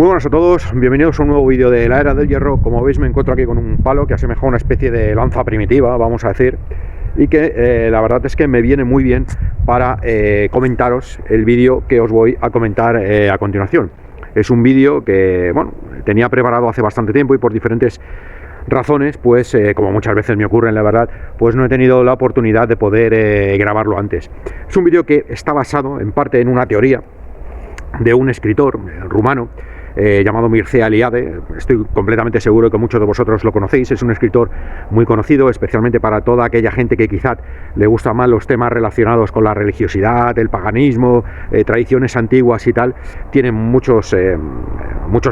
Muy buenas a todos, bienvenidos a un nuevo vídeo de la Era del Hierro. Como veis me encuentro aquí con un palo que asemeja una especie de lanza primitiva, vamos a decir, y que la verdad es que me viene muy bien para comentaros el vídeo que os voy a comentar a continuación. Es un vídeo que, bueno, tenía preparado hace bastante tiempo y por diferentes razones, pues como muchas veces me ocurre, la verdad, pues no he tenido la oportunidad de poder grabarlo antes. Es un vídeo que está basado en parte en una teoría de un escritor rumano llamado Mircea Eliade. Estoy completamente seguro de que muchos de vosotros lo conocéis. Es un escritor muy conocido, especialmente para toda aquella gente que quizás le gustan más los temas relacionados con la religiosidad, el paganismo, tradiciones antiguas y tal. Tiene muchos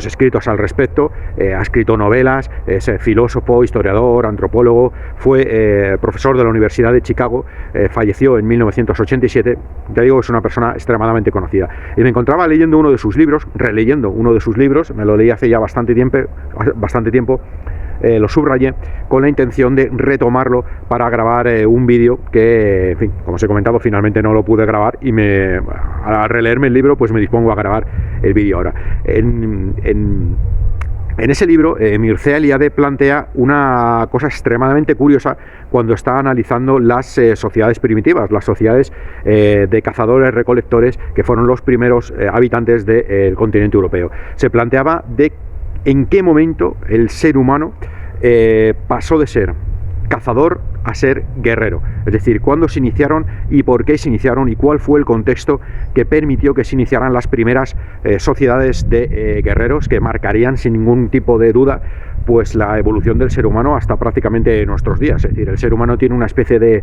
escritos al respecto. Ha escrito novelas, es filósofo, historiador, antropólogo, fue profesor de la Universidad de Chicago, falleció en 1987. Ya digo, es una persona extremadamente conocida. Y me encontraba leyendo uno de sus libros, releyendo uno de sus libros, me lo leí hace ya bastante tiempo, lo subrayé con la intención de retomarlo para grabar un vídeo que, en fin, como os he comentado, finalmente no lo pude grabar y al releerme el libro pues me dispongo a grabar el vídeo ahora. En ese libro, Mircea Eliade plantea una cosa extremadamente curiosa cuando está analizando las sociedades primitivas, las sociedades de cazadores-recolectores que fueron los primeros habitantes del continente europeo. Se planteaba de en qué momento el ser humano pasó de ser cazador a ser guerrero, es decir, cuándo se iniciaron y por qué se iniciaron y cuál fue el contexto que permitió que se iniciaran las primeras sociedades de guerreros que marcarían sin ningún tipo de duda pues la evolución del ser humano hasta prácticamente nuestros días. Es decir, el ser humano tiene una especie de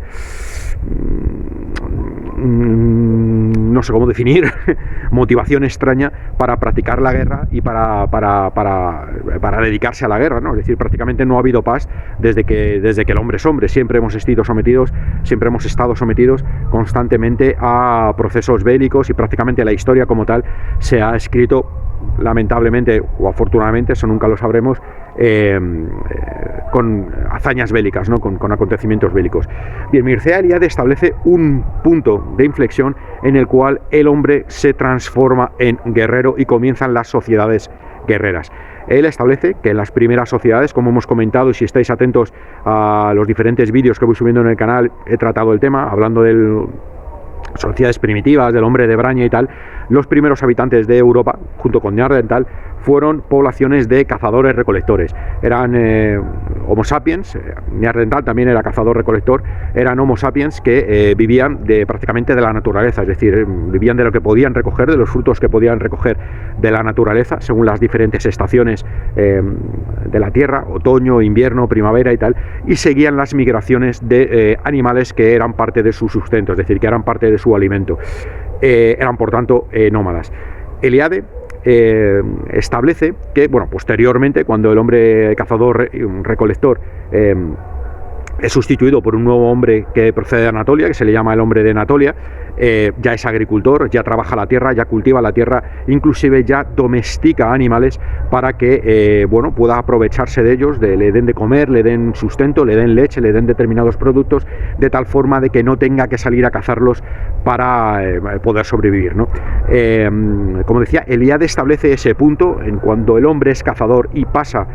no sé cómo definir motivación extraña para practicar la guerra y para dedicarse a la guerra, ¿no? Es decir, prácticamente no ha habido paz desde que el hombre es hombre. Siempre hemos estado sometidos constantemente a procesos bélicos y prácticamente la historia como tal se ha escrito, lamentablemente o afortunadamente, eso nunca lo sabremos, con hazañas bélicas, ¿no? con acontecimientos bélicos. Bien, Mircea Eliade establece un punto de inflexión en el cual el hombre se transforma en guerrero y comienzan las sociedades guerreras. Él establece que en las primeras sociedades, como hemos comentado, y si estáis atentos a los diferentes vídeos que voy subiendo en el canal, he tratado el tema, hablando de sociedades primitivas, del hombre de Braña y tal. Los primeros habitantes de Europa, junto con Neandertal, fueron poblaciones de cazadores-recolectores. Eran Homo sapiens, Neandertal también era cazador-recolector, eran Homo sapiens que vivían prácticamente de la naturaleza, es decir, vivían de lo que podían recoger, de los frutos que podían recoger de la naturaleza, según las diferentes estaciones de la tierra, otoño, invierno, primavera y tal, y seguían las migraciones de animales que eran parte de su sustento, es decir, que eran parte de su alimento. Eran por tanto nómadas. Eliade establece que, bueno, posteriormente, cuando el hombre cazador-recolector es sustituido por un nuevo hombre que procede de Anatolia, que se le llama el hombre de Anatolia, ya es agricultor, ya trabaja la tierra, ya cultiva la tierra, inclusive ya domestica animales para que bueno, pueda aprovecharse de ellos, le den de comer, le den sustento, le den leche, le den determinados productos, de tal forma de que no tenga que salir a cazarlos para poder sobrevivir, ¿no? Como decía, Eliade establece ese punto en cuando el hombre es cazador y pasa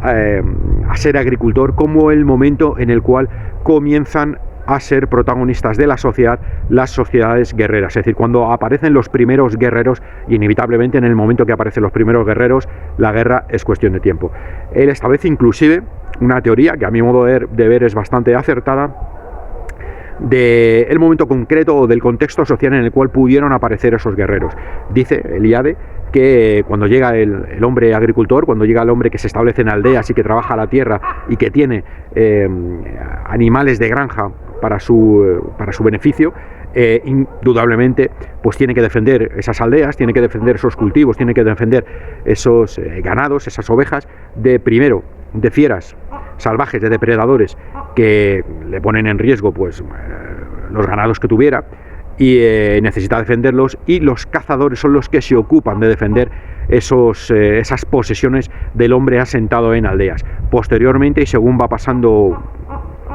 a ser agricultor como el momento en el cual comienzan a ser protagonistas de la sociedad las sociedades guerreras, es decir, cuando aparecen los primeros guerreros, inevitablemente en el momento que aparecen los primeros guerreros, la guerra es cuestión de tiempo. Él establece inclusive una teoría que a mi modo de ver es bastante acertada, del momento concreto o del contexto social en el cual pudieron aparecer esos guerreros. Dice Eliade que cuando llega el hombre agricultor, cuando llega el hombre que se establece en aldeas y que trabaja la tierra y que tiene animales de granja para su beneficio, indudablemente pues tiene que defender esas aldeas, tiene que defender esos cultivos, tiene que defender esos ganados, esas ovejas, primero de fieras salvajes, de depredadores que le ponen en riesgo pues los ganados que tuviera, y necesita defenderlos, y los cazadores son los que se ocupan de defender esas posesiones del hombre asentado en aldeas. Posteriormente, y según va pasando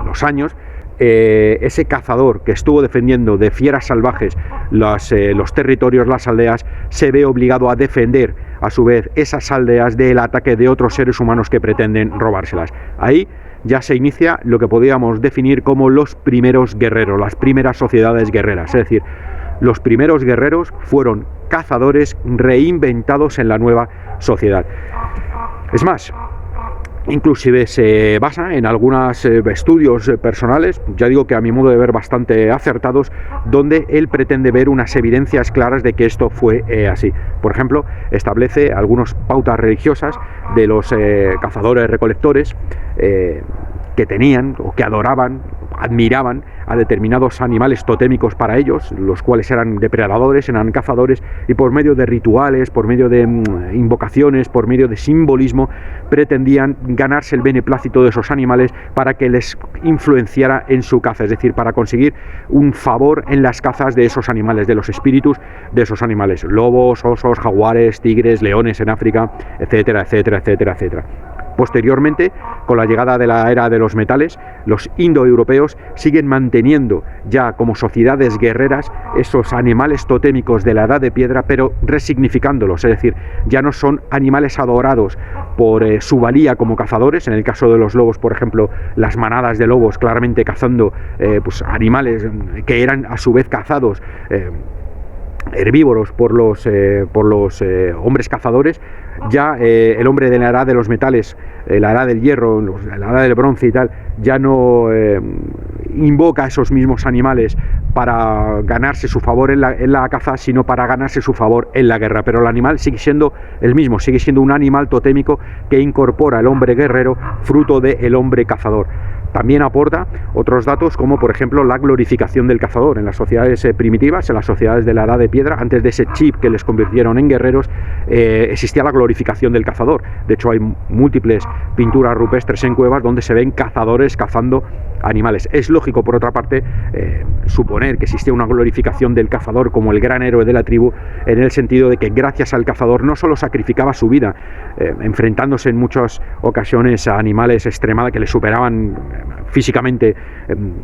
los años, ese cazador que estuvo defendiendo de fieras salvajes los territorios, las aldeas, se ve obligado a defender a su vez esas aldeas del ataque de otros seres humanos que pretenden robárselas. Ahí ya se inicia lo que podríamos definir como los primeros guerreros, las primeras sociedades guerreras. Es decir, los primeros guerreros fueron cazadores reinventados en la nueva sociedad. Es más, inclusive se basa en algunos estudios personales, ya digo que a mi modo de ver bastante acertados, donde él pretende ver unas evidencias claras de que esto fue así. Por ejemplo, establece algunas pautas religiosas de los cazadores recolectores que tenían o que adoraban, admiraban a determinados animales totémicos para ellos, los cuales eran depredadores, eran cazadores, y por medio de rituales, por medio de invocaciones, por medio de simbolismo, pretendían ganarse el beneplácito de esos animales para que les influenciara en su caza, es decir, para conseguir un favor en las cazas de esos animales, de los espíritus de esos animales, lobos, osos, jaguares, tigres, leones en África, etcétera, etcétera, etcétera, etcétera. Posteriormente, con la llegada de la era de los metales, los indoeuropeos siguen manteniendo ya como sociedades guerreras esos animales totémicos de la edad de piedra, pero resignificándolos, es decir, ya no son animales adorados por su valía como cazadores. En el caso de los lobos, por ejemplo, las manadas de lobos claramente cazando pues animales que eran a su vez cazados herbívoros por los hombres cazadores. Ya el hombre de la edad de los metales, la edad del hierro, la edad del bronce y tal, ya no invoca a esos mismos animales para ganarse su favor en la caza, sino para ganarse su favor en la guerra. Pero el animal sigue siendo el mismo, sigue siendo un animal totémico que incorpora el hombre guerrero, fruto del hombre cazador. También aporta otros datos como, por ejemplo, la glorificación del cazador. En las sociedades primitivas, en las sociedades de la edad de piedra, antes de ese chip que les convirtieron en guerreros, existía la glorificación del cazador. De hecho, hay múltiples pinturas rupestres en cuevas donde se ven cazadores cazando animales. Es lógico, por otra parte, suponer que existía una glorificación del cazador como el gran héroe de la tribu, en el sentido de que gracias al cazador no solo sacrificaba su vida, enfrentándose en muchas ocasiones a animales extremados que le superaban físicamente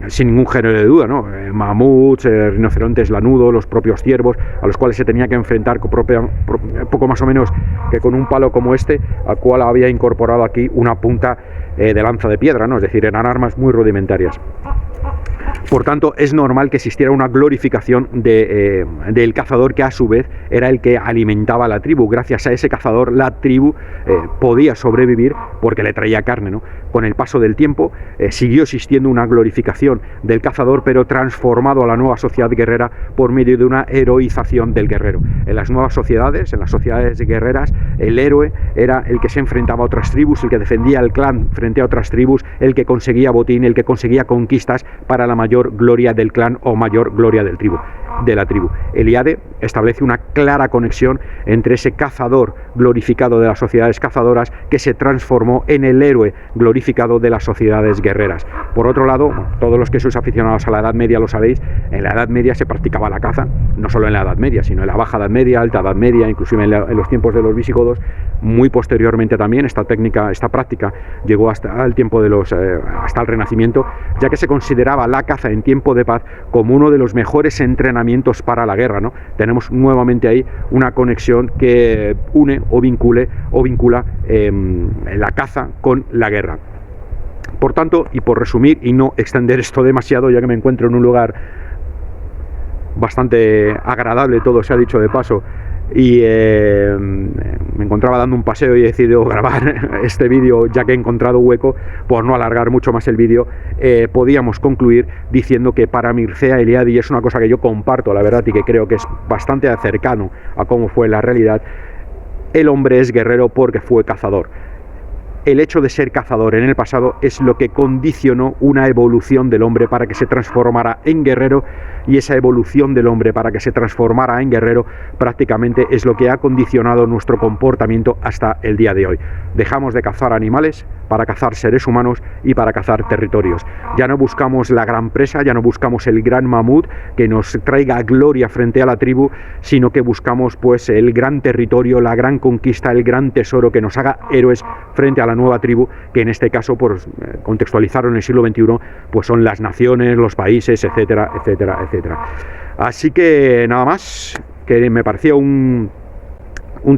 sin ningún género de duda, ¿no? Mamuts, rinocerontes lanudos, los propios ciervos, a los cuales se tenía que enfrentar poco más o menos que con un palo como este, al cual había incorporado aquí una punta de lanza de piedra, ¿no? Es decir, eran armas muy rudimentarias. Por tanto, es normal que existiera una glorificación del cazador, que a su vez era el que alimentaba a la tribu. Gracias a ese cazador, la tribu podía sobrevivir porque le traía carne, ¿no? Con el paso del tiempo siguió existiendo una glorificación del cazador, pero transformado a la nueva sociedad guerrera por medio de una heroización del guerrero. En las nuevas sociedades, en las sociedades guerreras, el héroe era el que se enfrentaba a otras tribus, el que defendía el clan frente a otras tribus, el que conseguía botín, el que conseguía conquistas para la mayor gloria del clan o mayor gloria de la tribu. Eliade establece una clara conexión entre ese cazador glorificado de las sociedades cazadoras que se transformó en el héroe glorificado de las sociedades guerreras. Por otro lado, todos los que sois aficionados a la Edad Media lo sabéis, en la Edad Media se practicaba la caza, no solo en la Edad Media, sino en la Baja Edad Media, Alta Edad Media, inclusive en los tiempos de los visigodos. Muy posteriormente también esta práctica llegó hasta el tiempo hasta el Renacimiento, ya que se consideraba la caza en tiempo de paz como uno de los mejores entrenamientos para la guerra, ¿no? Tenemos nuevamente ahí una conexión que une o vincula la caza con la guerra. Por tanto, y por resumir y no extender esto demasiado, ya que me encuentro en un lugar bastante agradable, todo se ha dicho de paso, y me encontraba dando un paseo y he decidido grabar este vídeo, ya que he encontrado hueco, por no alargar mucho más el vídeo. Podíamos concluir diciendo que para Mircea Eliade, y es una cosa que yo comparto, la verdad, y que creo que es bastante cercano a cómo fue la realidad, el hombre es guerrero porque fue cazador. El hecho de ser cazador en el pasado es lo que condicionó una evolución del hombre para que se transformara en guerrero, y esa evolución del hombre para que se transformara en guerrero prácticamente es lo que ha condicionado nuestro comportamiento hasta el día de hoy. Dejamos de cazar animales para cazar seres humanos y para cazar territorios. Ya no buscamos la gran presa, ya no buscamos el gran mamut que nos traiga gloria frente a la tribu, sino que buscamos pues el gran territorio, la gran conquista, el gran tesoro que nos haga héroes frente a la nueva tribu, que en este caso, por contextualizarlo en el siglo XXI, pues son las naciones, los países, etcétera, etcétera, etcétera. Así que nada más, que me parecía un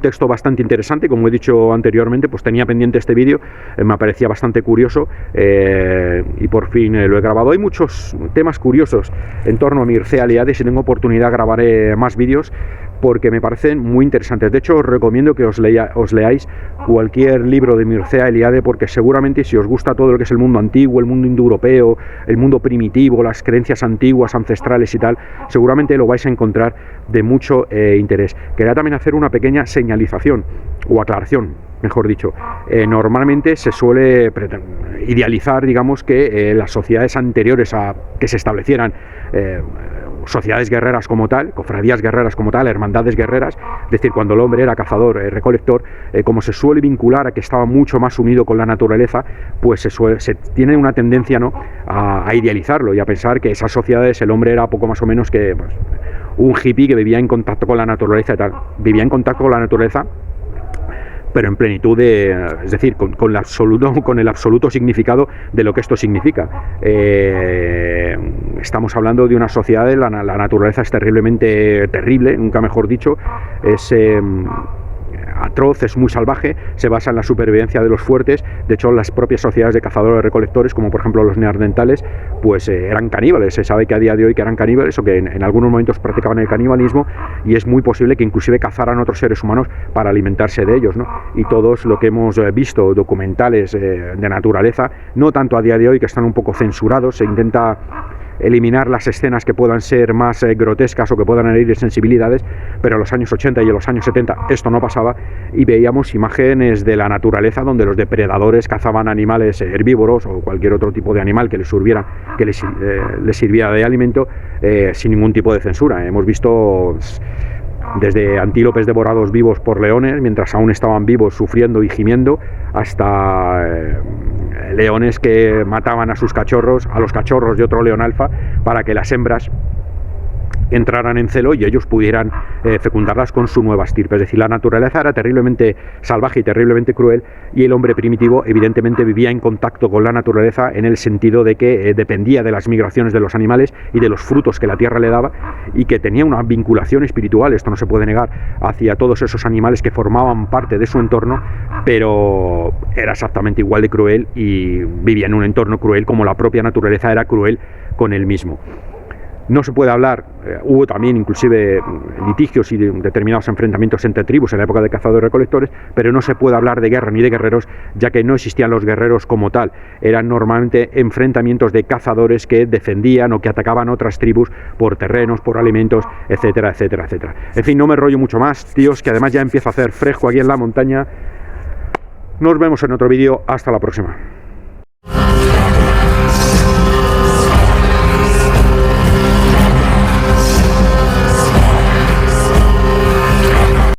texto bastante interesante, como he dicho anteriormente, pues tenía pendiente este vídeo, me parecía bastante curioso y por fin lo he grabado. Hay muchos temas curiosos en torno a Mircea Eliade. Si tengo oportunidad grabaré más vídeos porque me parecen muy interesantes. De hecho, os recomiendo que os leáis cualquier libro de Mircea Eliade, porque seguramente si os gusta todo lo que es el mundo antiguo, el mundo indoeuropeo, el mundo primitivo, las creencias antiguas, ancestrales y tal, seguramente lo vais a encontrar de mucho interés. Quería también hacer una pequeña señalización o aclaración, mejor dicho. Normalmente se suele idealizar, digamos, que las sociedades anteriores a que se establecieran sociedades guerreras como tal, cofradías guerreras como tal, hermandades guerreras, es decir, cuando el hombre era cazador, recolector, como se suele vincular a que estaba mucho más unido con la naturaleza, pues se tiene una tendencia, ¿no?, a idealizarlo y a pensar que esas sociedades el hombre era poco más o menos que pues, un hippie que vivía en contacto con la naturaleza y tal. Vivía en contacto con la naturaleza, pero en plenitud es decir, con el absoluto significado de lo que esto significa. Estamos hablando de una sociedad, la naturaleza es terriblemente terrible, nunca mejor dicho, es atroz, es muy salvaje, se basa en la supervivencia de los fuertes. De hecho, las propias sociedades de cazadores recolectores, como por ejemplo los neandertales, pues eran caníbales. Se sabe que a día de hoy que eran caníbales, o que en algunos momentos practicaban el canibalismo, y es muy posible que inclusive cazaran otros seres humanos para alimentarse de ellos, ¿no? Y todos lo que hemos visto, documentales de naturaleza, no tanto a día de hoy, que están un poco censurados, se intenta eliminar las escenas que puedan ser más grotescas o que puedan herir sensibilidades, pero en los años 80 y en los años 70 esto no pasaba y veíamos imágenes de la naturaleza donde los depredadores cazaban animales herbívoros o cualquier otro tipo de animal que les sirviera de alimento sin ningún tipo de censura. Hemos visto desde antílopes devorados vivos por leones mientras aún estaban vivos, sufriendo y gimiendo, hasta leones que mataban a sus cachorros, a los cachorros de otro león alfa, para que las hembras entraran en celo y ellos pudieran fecundarlas con su nueva estirpe. Es decir, la naturaleza era terriblemente salvaje y terriblemente cruel, y el hombre primitivo evidentemente vivía en contacto con la naturaleza en el sentido de que dependía de las migraciones de los animales y de los frutos que la tierra le daba, y que tenía una vinculación espiritual, esto no se puede negar, hacia todos esos animales que formaban parte de su entorno, pero era exactamente igual de cruel y vivía en un entorno cruel como la propia naturaleza era cruel con él mismo. No se puede hablar, hubo también inclusive litigios y determinados enfrentamientos entre tribus en la época de cazadores-recolectores, pero no se puede hablar de guerra ni de guerreros, ya que no existían los guerreros como tal. Eran normalmente enfrentamientos de cazadores que defendían o que atacaban otras tribus por terrenos, por alimentos, etcétera, etcétera, etcétera. En fin, no me enrollo mucho más, tíos, que además ya empieza a hacer fresco aquí en la montaña. Nos vemos en otro vídeo, hasta la próxima.